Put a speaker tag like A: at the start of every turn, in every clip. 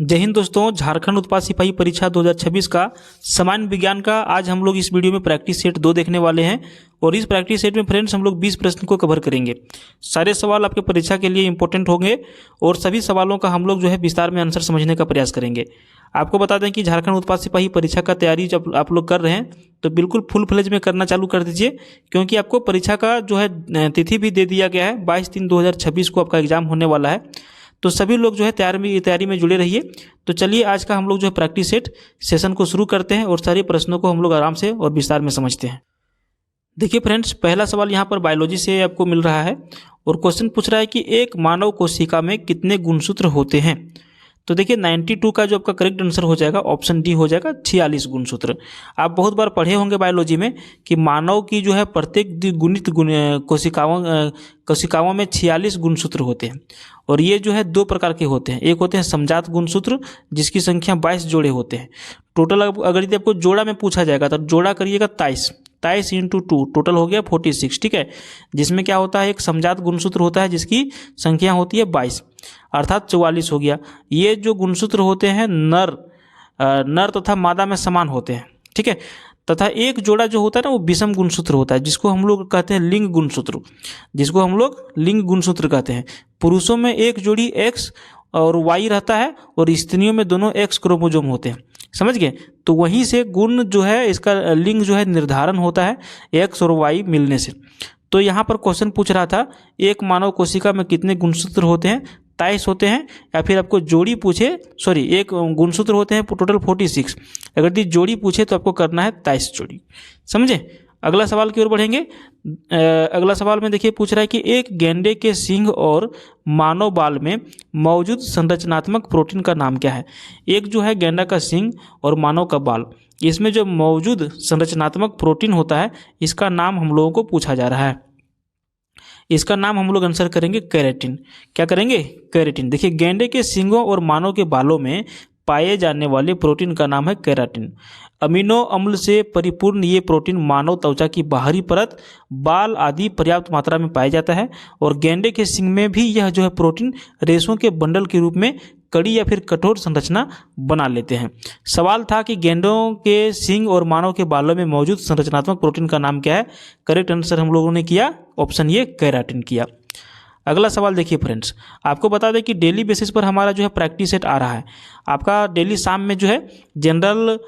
A: जय हिंद दोस्तों। झारखंड उत्पाद सिपाही परीक्षा 2026 का सामान्य विज्ञान का आज हम लोग इस वीडियो में प्रैक्टिस सेट 2 देखने वाले हैं। और इस प्रैक्टिस सेट में फ्रेंड्स हम लोग 20 प्रश्न को कवर करेंगे। सारे सवाल आपके परीक्षा के लिए इंपॉर्टेंट होंगे और सभी सवालों का हम लोग विस्तार में आंसर समझने का प्रयास करेंगे। आपको बता दें कि झारखंड उत्पाद सिपाही परीक्षा का तैयारी जब आप लोग कर रहे हैं तो बिल्कुल फुल फ्लेज में करना चालू कर दीजिए, क्योंकि आपको परीक्षा का तिथि भी दे दिया गया है। 22/3/2026 को आपका एग्जाम होने वाला है। तो सभी लोग तैयारी में जुड़े रहिए। तो चलिए आज का हम लोग प्रैक्टिस सेट सेशन को शुरू करते हैं और सारे प्रश्नों को हम लोग आराम से और विस्तार में समझते हैं। देखिए फ्रेंड्स, पहला सवाल यहाँ पर बायोलॉजी से आपको मिल रहा है और क्वेश्चन पूछ रहा है कि एक मानव कोशिका में कितने गुणसूत्र होते हैं। तो देखिए 92 का जो आपका करेक्ट आंसर हो जाएगा ऑप्शन डी हो जाएगा 46 गुणसूत्र। आप बहुत बार पढ़े होंगे बायोलॉजी में कि मानव की प्रत्येक गुणित कोशिकाओं में 46 गुणसूत्र होते हैं। और ये 2 प्रकार के होते हैं। एक होते हैं समजात गुणसूत्र जिसकी संख्या 22 जोड़े होते हैं। टोटल अगर यदि आपको जोड़ा में पूछा जाएगा तो जोड़ा करिएगा 23 इंटू 2 टोटल हो गया 46। ठीक है, जिसमें क्या होता है एक समजात गुणसूत्र होता है जिसकी संख्या होती है 22 अर्थात 44 हो गया। ये जो गुणसूत्र होते हैं नर तथा मादा में समान होते हैं। ठीक है, तथा एक जोड़ा जो होता है ना वो विषम गुणसूत्र होता है जिसको हम लोग कहते हैं लिंग गुणसूत्र कहते हैं। पुरुषों में एक जोड़ी X और Y रहता है और स्त्रियों में दोनों X क्रोमोसोम होते हैं। समझ गए? तो वहीं से गुण इसका लिंग निर्धारण होता है X और Y मिलने से। तो यहाँ पर क्वेश्चन पूछ रहा था एक मानव कोशिका में कितने गुणसूत्र होते हैं, 23 होते हैं, या फिर आपको जोड़ी पूछे एक गुणसूत्र होते हैं टोटल 46। अगर ये जोड़ी पूछे तो आपको करना है 23 जोड़ी। समझे? अगला सवाल की ओर बढ़ेंगे। अगला सवाल में देखिए पूछ रहा है कि एक गेंडे के सींग और मानव बाल में मौजूद संरचनात्मक प्रोटीन का नाम क्या है। एक गेंडा का सींग और मानव का बाल, इसमें जो मौजूद संरचनात्मक प्रोटीन होता है इसका नाम हम लोगों को पूछा जा रहा है। इसका नाम हम लोग आंसर करेंगे केराटिन। क्या करेंगे? केराटिन। देखिए गेंडे के सींगों और मानव के बालों में पाए जाने वाले प्रोटीन का नाम है केराटिन। अमीनो अम्ल से परिपूर्ण ये प्रोटीन मानव त्वचा की बाहरी परत, बाल आदि पर्याप्त मात्रा में पाया जाता है। और गेंडे के सींग में भी यह प्रोटीन रेशों के बंडल के रूप में कड़ी या फिर कठोर संरचना बना लेते हैं। सवाल था कि गेंडों के सींग और मानव के बालों में मौजूद संरचनात्मक प्रोटीन का नाम क्या है। करेक्ट आंसर हम लोगों ने किया ऑप्शन ये केराटिन किया। अगला सवाल देखिए फ्रेंड्स, आपको बता दें कि डेली बेसिस पर हमारा प्रैक्टिस सेट आ रहा है। आपका डेली शाम में जनरल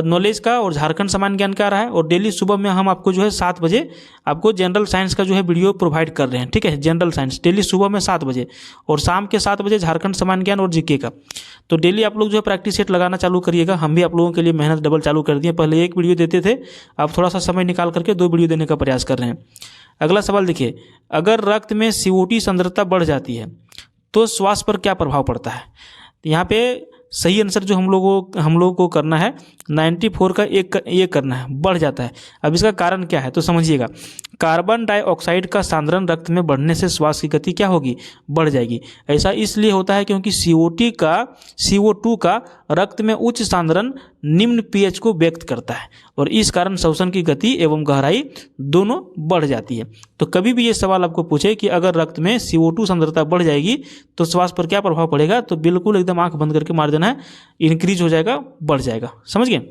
A: नॉलेज का और झारखंड सामान्य ज्ञान का आ रहा है। और डेली सुबह में हम आपको 7 बजे आपको जनरल साइंस का वीडियो प्रोवाइड कर रहे हैं। ठीक है, जनरल साइंस डेली सुबह में 7 बजे और शाम के 7 बजे झारखंड सामान्य ज्ञान और जीके का। तो डेली आप लोग प्रैक्टिस सेट लगाना चालू करिएगा। हम भी आप लोगों के लिए मेहनत डबल चालू कर दिए। पहले 1 वीडियो देते थे, अब थोड़ा सा समय निकाल करके 2 वीडियो देने का प्रयास कर रहे हैं। अगला सवाल देखिए, अगर रक्त में CO2 सांद्रता बढ़ जाती है तो श्वास पर क्या प्रभाव पड़ता है। यहाँ पे सही आंसर जो हम लोगों को करना है 94 का ये करना है, बढ़ जाता है। अब इसका कारण क्या है तो समझिएगा। कार्बन डाइऑक्साइड का सांद्रण रक्त में बढ़ने से श्वास की गति क्या होगी, बढ़ जाएगी। ऐसा इसलिए होता है क्योंकि CO2 का रक्त में उच्च सांद्रण निम्न pH को व्यक्त करता है और इस कारण श्वसन की गति एवं गहराई दोनों बढ़ जाती है। तो कभी भी ये सवाल आपको पूछे कि अगर रक्त में CO2 सांद्रता बढ़ जाएगी तो श्वास पर क्या प्रभाव पड़ेगा, तो बिल्कुल एकदम आंख बंद करके मार देना है, इंक्रीज हो जाएगा, बढ़ जाएगा। समझ गए?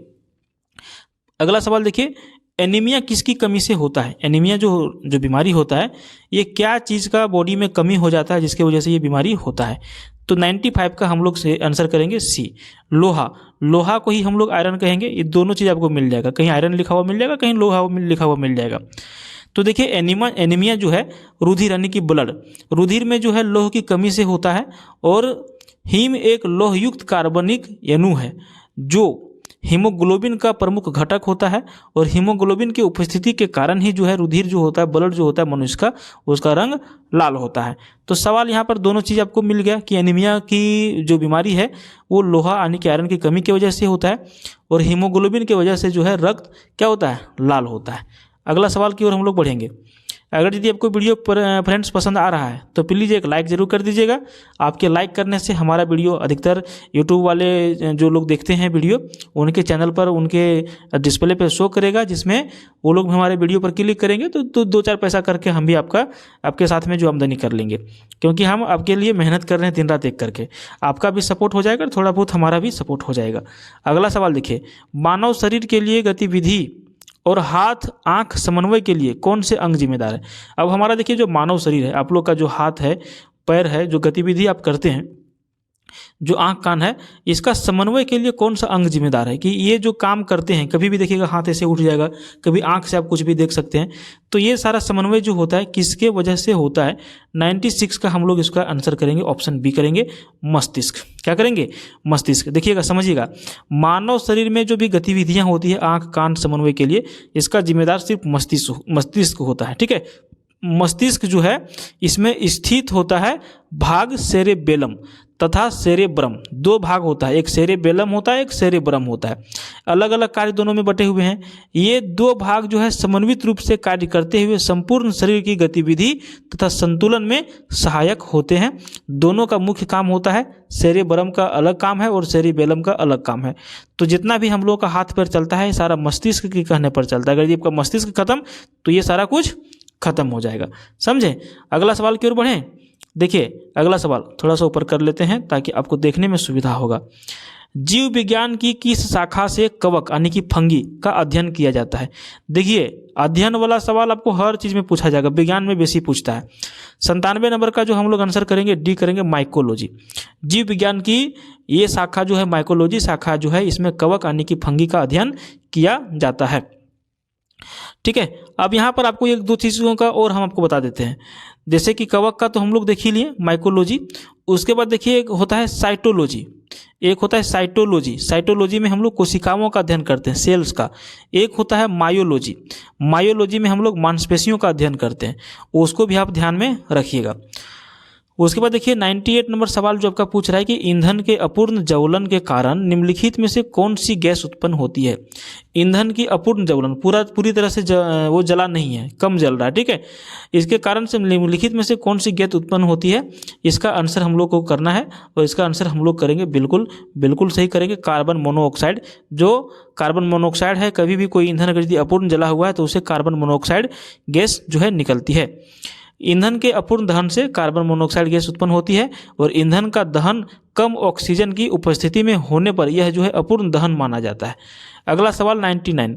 A: अगला सवाल देखिए, एनीमिया किसकी कमी से होता है। एनीमिया जो बीमारी होता है ये क्या चीज़ का बॉडी में कमी हो जाता है जिसकी वजह से ये बीमारी होता है। तो 95 का हम लोग से आंसर करेंगे सी, लोहा को ही हम लोग आयरन कहेंगे। ये दोनों चीज़ आपको मिल जाएगा, कहीं आयरन लिखा हुआ मिल जाएगा, कहीं लोहा लिखा हुआ मिल जाएगा। तो देखिए एनीमिया रुधिर यानी कि ब्लड, रुधिर में लौह की कमी से होता है। और हीम एक लौहयुक्त कार्बनिक अणु है जो हीमोग्लोबिन का प्रमुख घटक होता है। और हीमोग्लोबिन की उपस्थिति के कारण ही रुधिर होता है, ब्लड होता है मनुष्य का, उसका रंग लाल होता है। तो सवाल यहाँ पर दोनों चीज़ आपको मिल गया कि एनीमिया की जो बीमारी है वो लोहा यानी कि आयरन की कमी की वजह से होता है और हीमोग्लोबिन की वजह से रक्त क्या होता है, लाल होता है। अगला सवाल की ओर हम लोग बढ़ेंगे। अगर यदि आपको वीडियो फ्रेंड्स पसंद आ रहा है तो प्लीज़ एक लाइक ज़रूर कर दीजिएगा। आपके लाइक करने से हमारा वीडियो अधिकतर यूट्यूब वाले जो लोग देखते हैं वीडियो, उनके चैनल पर उनके डिस्प्ले पर शो करेगा, जिसमें वो लोग हमारे वीडियो पर क्लिक करेंगे तो 2-4 पैसा करके हम भी आपके साथ में जो आमदनी कर लेंगे, क्योंकि हम आपके लिए मेहनत कर रहे हैं दिन रात एक करके। आपका भी सपोर्ट हो जाएगा, थोड़ा बहुत हमारा भी सपोर्ट हो जाएगा। अगला सवाल देखिए, मानव शरीर के लिए गतिविधि और हाथ आंख समन्वय के लिए कौन से अंग जिम्मेदार है? अब हमारा देखिए जो मानव शरीर है, आप लोग का जो हाथ है, पैर है, जो गतिविधि आप करते हैं, जो आंख कान है, इसका समन्वय के लिए कौन सा अंग जिम्मेदार है कि ये जो काम करते हैं, कभी भी देखिएगा हाथ ऐसे उठ जाएगा, कभी आंख से आप कुछ भी देख सकते हैं, तो ये सारा समन्वय जो होता है किसके वजह से होता है? 96 का हम लोग इसका आंसर करेंगे, ऑप्शन बी करेंगे, मस्तिष्क। क्या करेंक? मस्तिष्क। देखिएगा, समझिएगा, मानव शरीर में जो भी गतिविधियां होती है आंख कान समन्वय के लिए, इसका जिम्मेदार सिर्फ मस्तिष्क होता है। ठीक है, मस्तिष्क जो है इसमें स्थित होता है भाग सेरेबेलम तथा सेरेब्रम, 2 भाग होता है, एक सेरेबेलम होता है, एक सेरेब्रम होता है। अलग अलग कार्य दोनों में बटे हुए हैं। ये 2 भाग जो है समन्वित रूप से कार्य करते हुए संपूर्ण शरीर की गतिविधि तथा संतुलन में सहायक होते हैं। दोनों का मुख्य काम होता है, सेरेब्रम का अलग काम है और सेरेबेलम का अलग काम है। तो जितना भी हम लोग का हाथ पैर चलता है सारा मस्तिष्क के कहने पर चलता है। अगर ये आपका मस्तिष्क खत्म तो ये सारा कुछ खत्म हो जाएगा। समझे? अगला सवाल की ओर बढ़ें। देखिए, अगला सवाल थोड़ा सा ऊपर कर लेते हैं ताकि आपको देखने में सुविधा होगा। जीव विज्ञान की किस शाखा से कवक यानी कि फंगी का अध्ययन किया जाता है? देखिए, अध्ययन वाला सवाल आपको हर चीज में पूछा जाएगा, विज्ञान में बेसी पूछता है। 97 नंबर का जो हम लोग आंसर करेंगे, डी करेंगे, माइकोलॉजी। जीव विज्ञान की ये शाखा जो है, माइकोलॉजी शाखा जो है, इसमें कवक यानी कि फंगी का अध्ययन किया जाता है। ठीक है, अब यहाँ पर आपको 1-2 चीज़ों का और हम आपको बता देते हैं। जैसे कि कवक का तो हम लोग देख ही लिए, माइकोलॉजी। उसके बाद देखिए एक होता है साइटोलॉजी, एक होता है साइटोलॉजी। साइटोलॉजी में हम लोग कोशिकाओं का अध्ययन करते हैं, सेल्स का। एक होता है मायोलॉजी। मायोलॉजी में हम लोग मांसपेशियों का अध्ययन करते हैं, उसको भी आप ध्यान में रखिएगा। उसके बाद देखिए 98 नंबर सवाल जो आपका पूछ रहा है कि ईंधन के अपूर्ण ज्वलन के कारण निम्नलिखित में से कौन सी गैस उत्पन्न होती है? ईंधन की अपूर्ण ज्वलन, पूरी तरह से वो जला नहीं है, कम जल रहा है। ठीक है, इसके कारण से निम्नलिखित में से कौन सी गैस उत्पन्न होती है? इसका आंसर हम लोग को करना है और इसका आंसर हम लोग करेंगे बिल्कुल सही करेंगे, कार्बन मोनोऑक्साइड। जो कार्बन मोनोऑक्साइड है, कभी भी कोई ईंधन अगर यदि अपूर्ण जला हुआ है तो उसे कार्बन मोनोऑक्साइड गैस जो है निकलती है। ईंधन के अपूर्ण दहन से कार्बन मोनोऑक्साइड गैस उत्पन्न होती है और ईंधन का दहन कम ऑक्सीजन की उपस्थिति में होने पर यह जो है अपूर्ण दहन माना जाता है। अगला सवाल 99,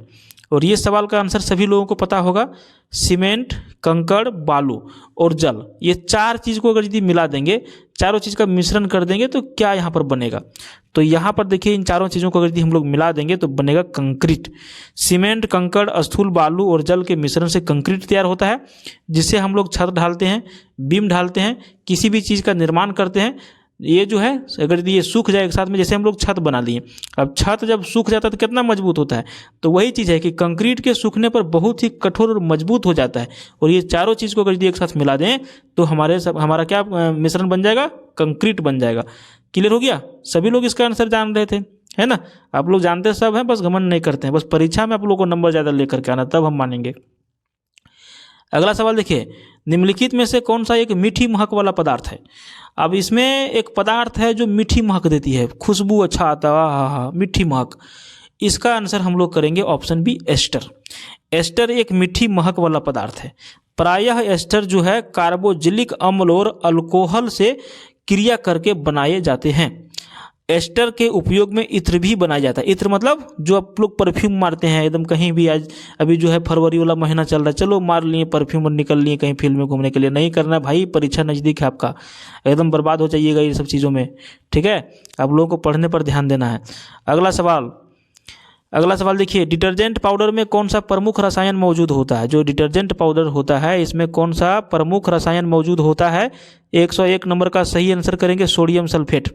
A: और ये सवाल का आंसर सभी लोगों को पता होगा। सीमेंट, कंकड़, बालू और जल, ये 4 चीज़ को अगर यदि मिला देंगे, चारों चीज़ का मिश्रण कर देंगे तो क्या यहाँ पर बनेगा? तो यहाँ पर देखिए इन चारों चीज़ों को अगर यदि हम लोग मिला देंगे तो बनेगा कंक्रीट। सीमेंट, कंकड़, स्थूल बालू और जल के मिश्रण से कंक्रीट तैयार होता है, जिससे हम लोग छत ढालते हैं, बीम ढालते हैं, किसी भी चीज़ का निर्माण करते हैं। ये जो है अगर यदि ये सूख जाए एक साथ में, जैसे हम लोग छत बना लिए, अब छत जब सूख जाता है तो कितना मजबूत होता है? तो वही चीज़ है कि कंक्रीट के सूखने पर बहुत ही कठोर और मजबूत हो जाता है। और ये चारों चीज़ को अगर यदि एक साथ मिला दें तो हमारा क्या मिश्रण बन जाएगा? कंक्रीट बन जाएगा। क्लियर हो गया? सभी लोग इसका आंसर जान रहे थे, है ना? आप लोग जानते सब हैं, बस घमंड नहीं करते हैं। बस परीक्षा में आप लोगों को नंबर ज़्यादा लेकर के आना, तब हम मानेंगे। अगला सवाल देखिए, निम्नलिखित में से कौन सा एक मीठी महक वाला पदार्थ है? अब इसमें एक पदार्थ है जो मीठी महक देती है, खुशबू अच्छा आता है, हाँ, मीठी महक। इसका आंसर हम लोग करेंगे ऑप्शन बी, एस्टर। एस्टर एक मीठी महक वाला पदार्थ है। प्रायः एस्टर जो है कार्बोजिलिक अम्ल और अल्कोहल से क्रिया करके बनाए जाते हैं। एस्टर के उपयोग में इत्र भी बनाया जाता है। इत्र मतलब जो आप लोग परफ्यूम मारते हैं एकदम कहीं भी, आज अभी जो है फरवरी वाला महीना चल रहा है, चलो मार लिए परफ्यूम और निकल लिए कहीं फील्ड में घूमने के लिए। नहीं करना भाई, परीक्षा नज़दीक है आपका, एकदम बर्बाद हो जाइएगा ये सब चीज़ों में। ठीक है, आप लोगों को पढ़ने पर ध्यान देना है। अगला सवाल देखिए, डिटर्जेंट पाउडर में कौन सा प्रमुख रसायन मौजूद होता है? जो डिटर्जेंट पाउडर होता है इसमें कौन सा प्रमुख रसायन मौजूद होता है? 101 नंबर का सही आंसर करेंगे, सोडियम सल्फेट।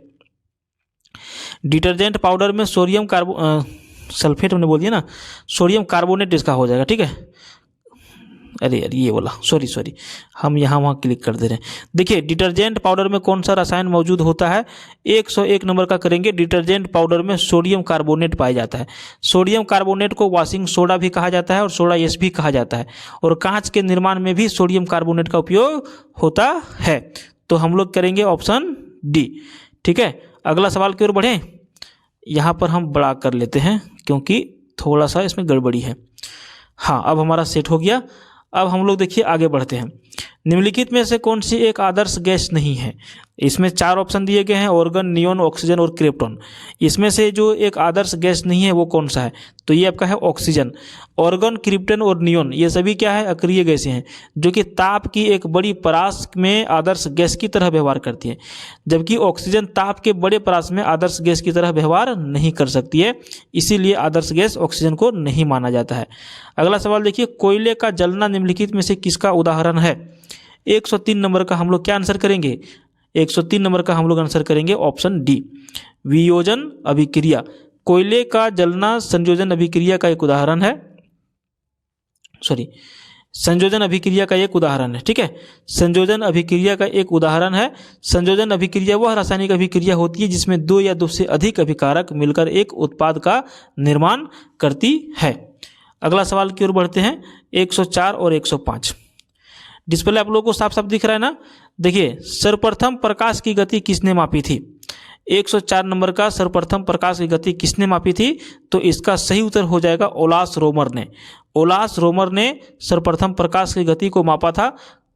A: डिटर्जेंट पाउडर में सोडियम सल्फेट हमने बोल दिया ना, सोडियम कार्बोनेट इसका हो जाएगा। ठीक है, अरे यार ये बोला, सॉरी हम यहाँ वहाँ क्लिक कर दे रहे हैं। देखिए डिटर्जेंट पाउडर में कौन सा रसायन मौजूद होता है? 101 नंबर का करेंगे। डिटर्जेंट पाउडर में सोडियम कार्बोनेट पाया जाता है। सोडियम कार्बोनेट को वॉशिंग सोडा भी कहा जाता है और सोडा एस भी कहा जाता है, और कांच के निर्माण में भी सोडियम कार्बोनेट का उपयोग होता है। तो हम लोग करेंगे ऑप्शन डी। ठीक है, अगला सवाल की ओर बढ़ें। यहाँ पर हम बड़ा कर लेते हैं क्योंकि थोड़ा सा इसमें गड़बड़ी है। हाँ, अब हमारा सेट हो गया। अब हम लोग देखिए आगे बढ़ते हैं। निम्नलिखित में से कौन सी एक आदर्श गैस नहीं है? इसमें 4 ऑप्शन दिए गए हैं, ऑर्गन, नियोन, ऑक्सीजन और क्रिप्टॉन। इसमें से जो एक आदर्श गैस नहीं है वो कौन सा है? तो ये आपका है ऑक्सीजन। ऑर्गन, क्रिप्टन और नियोन ये सभी क्या है? अक्रिय गैसें हैं जो कि ताप की एक बड़ी परास में आदर्श गैस की तरह व्यवहार करती है, जबकि ऑक्सीजन ताप के बड़े परास में आदर्श गैस की तरह व्यवहार नहीं कर सकती है। इसीलिए आदर्श गैस ऑक्सीजन को नहीं माना जाता है। अगला सवाल देखिए, कोयले का जलना निम्नलिखित में से किसका उदाहरण है? 103 नंबर का हम लोग क्या आंसर करेंगे? 103 नंबर का हम लोग आंसर करेंगे ऑप्शन डी, वियोजन अभिक्रिया। कोयले का जलना संयोजन अभिक्रिया का एक उदाहरण है, संयोजन अभिक्रिया का एक उदाहरण है। ठीक है, संयोजन अभिक्रिया का एक उदाहरण है। संयोजन अभिक्रिया वह रासायनिक अभिक्रिया होती है जिसमें 2 या 2 से अधिक अभिकारक मिलकर एक उत्पाद का निर्माण करती है। अगला सवाल की ओर बढ़ते हैं। 104 और 105 डिस्प्ले आप लोगों को साफ साफ दिख रहा है ना? देखिए, सर्वप्रथम प्रकाश की गति किसने मापी थी? 104 नंबर का सर्वप्रथम प्रकाश की गति किसने मापी थी? तो इसका सही उत्तर हो जाएगा ओलास रोमर ने। ओलास रोमर ने सर्वप्रथम प्रकाश की गति को मापा था।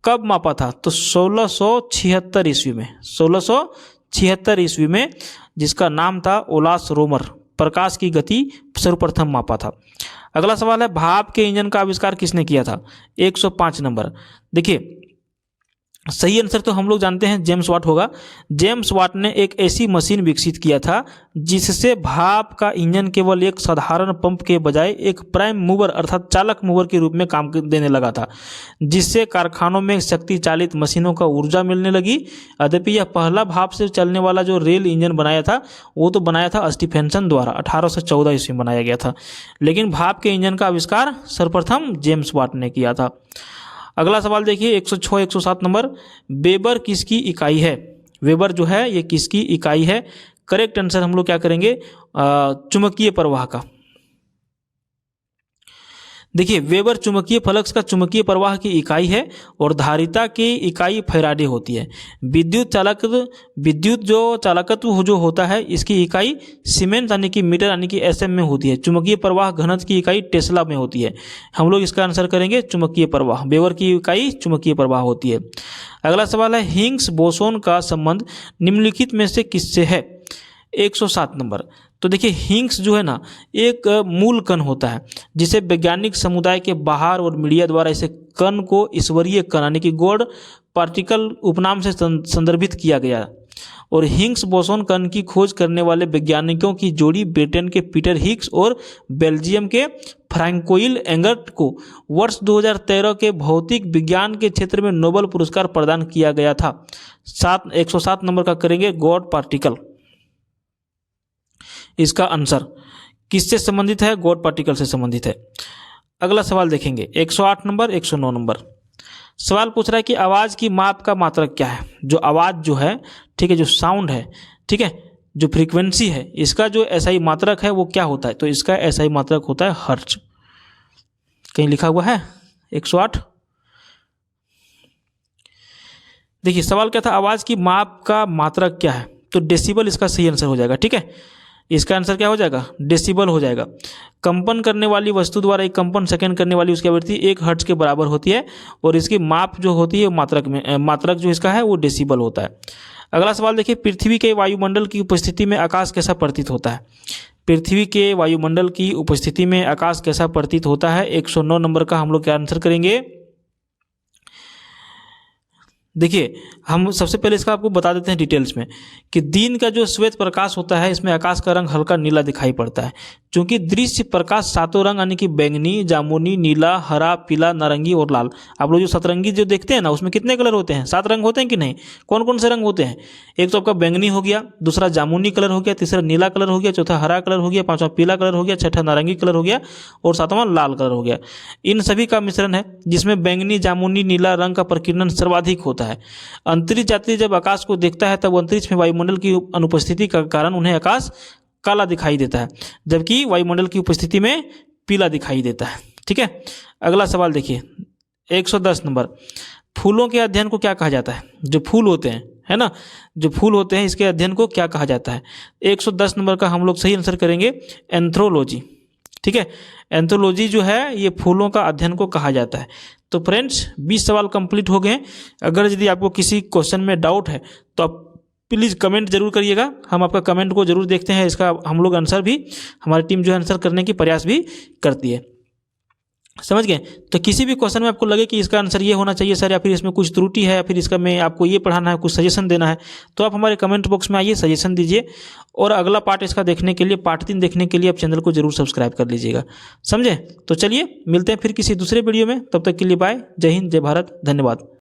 A: कब मापा था? तो 1676 ईस्वी में। 1676 ईस्वी में, जिसका नाम था ओलास रोमर, प्रकाश की गति सर्वप्रथम मापा था। अगला सवाल है, भाप के इंजन का आविष्कार किसने किया था? 105 नंबर। देखिए, सही आंसर तो हम लोग जानते हैं जेम्स वाट होगा। जेम्स वाट ने एक ऐसी मशीन विकसित किया था जिससे भाप का इंजन केवल एक साधारण पंप के बजाय एक प्राइम मूवर अर्थात चालक मूवर के रूप में काम देने लगा था, जिससे कारखानों में शक्ति चालित मशीनों का ऊर्जा मिलने लगी। यद्यपि यह पहला भाप से चलने वाला जो रेल इंजन बनाया था वो तो बनाया था स्टीफेंसन द्वारा 1814 ईस्वी में बनाया गया था, लेकिन भाप के इंजन का आविष्कार सर्वप्रथम जेम्स वाट ने किया था। अगला सवाल देखिए 106 107 नंबर, वेबर किसकी इकाई है? वेबर जो है ये किसकी इकाई है? करेक्ट आंसर हम लोग क्या करेंगे? चुंबकीय प्रवाह का। देखिए, वेबर चुंबकीय फ्लक्स का चुंबकीय प्रवाह की इकाई है और धारिता की इकाई फैराडे होती है। विद्युत जो चालकत्व जो होता है इसकी इकाई सीमेंस यानी कि मीटर यानी कि एसएम में होती है। चुंबकीय प्रवाह घनत्व की इकाई टेस्ला में होती है। हम लोग इसका आंसर करेंगे चुंबकीय प्रवाह। वेबर की इकाई चुंबकीय प्रवाह होती है। अगला सवाल है, हिग्स बोसोन का संबंध निम्नलिखित में से किससे है? 107 नंबर। तो देखिए, हिग्स जो है ना एक मूल कण होता है जिसे वैज्ञानिक समुदाय के बाहर और मीडिया द्वारा इसे कण को ईश्वरीय कण यानी कि गॉड पार्टिकल उपनाम से संदर्भित किया गया। और हिग्स बोसोन कण की खोज करने वाले वैज्ञानिकों की जोड़ी ब्रिटेन के पीटर हिग्स और बेल्जियम के फ्रैंकोइल एंगर्ट को वर्ष 2013 के भौतिक विज्ञान के क्षेत्र में नोबेल पुरस्कार प्रदान किया गया था। 107 नंबर का करेंगे गॉड पार्टिकल। इसका आंसर किससे संबंधित है? गॉड पार्टिकल से संबंधित है। अगला सवाल देखेंगे 108 नंबर 109 नंबर। सवाल पूछ रहा है कि आवाज़ की माप का मात्रक क्या है? जो आवाज़ जो है, ठीक है, जो साउंड है, ठीक है, जो फ्रीक्वेंसी है, इसका जो एसआई मात्रक है वो क्या होता है? तो इसका एसआई मात्रक होता है हर्ट्ज। कहीं लिखा हुआ है 108। देखिए, सवाल क्या था? आवाज़ की माप का मात्रक क्या है? तो डेसिबल इसका सही आंसर हो जाएगा। ठीक है, इसका आंसर क्या हो जाएगा? डेसिबल हो जाएगा। कंपन करने वाली वस्तु द्वारा एक कंपन सेकंड करने वाली उसकी आवृत्ति 1 हर्ट्ज के बराबर होती है और इसकी माप जो होती है मात्रक जो इसका है वो डेसिबल होता है। अगला सवाल देखिए, पृथ्वी के वायुमंडल की उपस्थिति में आकाश कैसा प्रतीत होता है? पृथ्वी के वायुमंडल की उपस्थिति में आकाश कैसा प्रतीत होता है? 109 नंबर का हम लोग क्या आंसर करेंगे? देखिए, हम सबसे पहले इसका आपको बता देते हैं डिटेल्स में कि दिन का जो श्वेत प्रकाश होता है इसमें आकाश का रंग हल्का नीला दिखाई पड़ता है, क्योंकि दृश्य प्रकाश सातों रंग यानी कि बैंगनी, जामुनी, नीला, हरा, पीला, नारंगी और लाल। आप लोग जो सतरंगी जो देखते हैं ना, उसमें कितने कलर होते हैं? 7 रंग होते हैं कि नहीं? कौन कौन से रंग होते हैं? एक तो आपका बैंगनी हो गया, दूसरा जामुनी कलर हो गया, तीसरा नीला कलर हो गया, चौथा हरा कलर हो गया, पांचवा पीला कलर हो गया, छठा नारंगी कलर हो गया और सातवां लाल कलर हो गया। इन सभी का मिश्रण है जिसमें बैंगनी, जामुनी, नीला रंग का प्रकीर्णन सर्वाधिक होता है। अंतरिक्ष यात्री जब आकाश को देखता है तब अंतरिक्ष में वायुमंडल की अनुपस्थिति का कारण उन्हें आकाश काला दिखाई देता है, जबकि वायुमंडल की उपस्थिति में पीला दिखाई देता है। ठीक है, अगला सवाल देखिए 110 नंबर। फूलों के अध्ययन को क्या कहा जाता है? जो फूल होते हैं, है ना, जो फूल होते हैं इसके अध्ययन को क्या कहा जाता है? 110 नंबर का हम लोग सही आंसर करेंगे एंथ्रोलॉजी। ठीक है, एंथ्रोलॉजी जो है ये फूलों का अध्ययन को कहा जाता है। तो फ्रेंड्स 20 सवाल कंप्लीट हो गए। अगर यदि आपको किसी क्वेश्चन में डाउट है तो आप प्लीज़ कमेंट जरूर करिएगा, हम आपका कमेंट को जरूर देखते हैं। इसका हम लोग आंसर भी, हमारी टीम जो है आंसर करने की प्रयास भी करती है। समझ गए? तो किसी भी क्वेश्चन में आपको लगे कि इसका आंसर ये होना चाहिए सर, या फिर इसमें कुछ त्रुटि है, या फिर इसका में आपको ये पढ़ाना है, कुछ सजेशन देना है, तो आप हमारे कमेंट बॉक्स में आइए, सजेशन दीजिए। और अगला पार्ट इसका देखने के लिए, पार्ट 3 देखने के लिए आप चैनल को जरूर सब्सक्राइब कर लीजिएगा। समझे? तो चलिए मिलते हैं फिर किसी दूसरे वीडियो में, तब तक के लिए बाय। जय हिंद, जय भारत, धन्यवाद।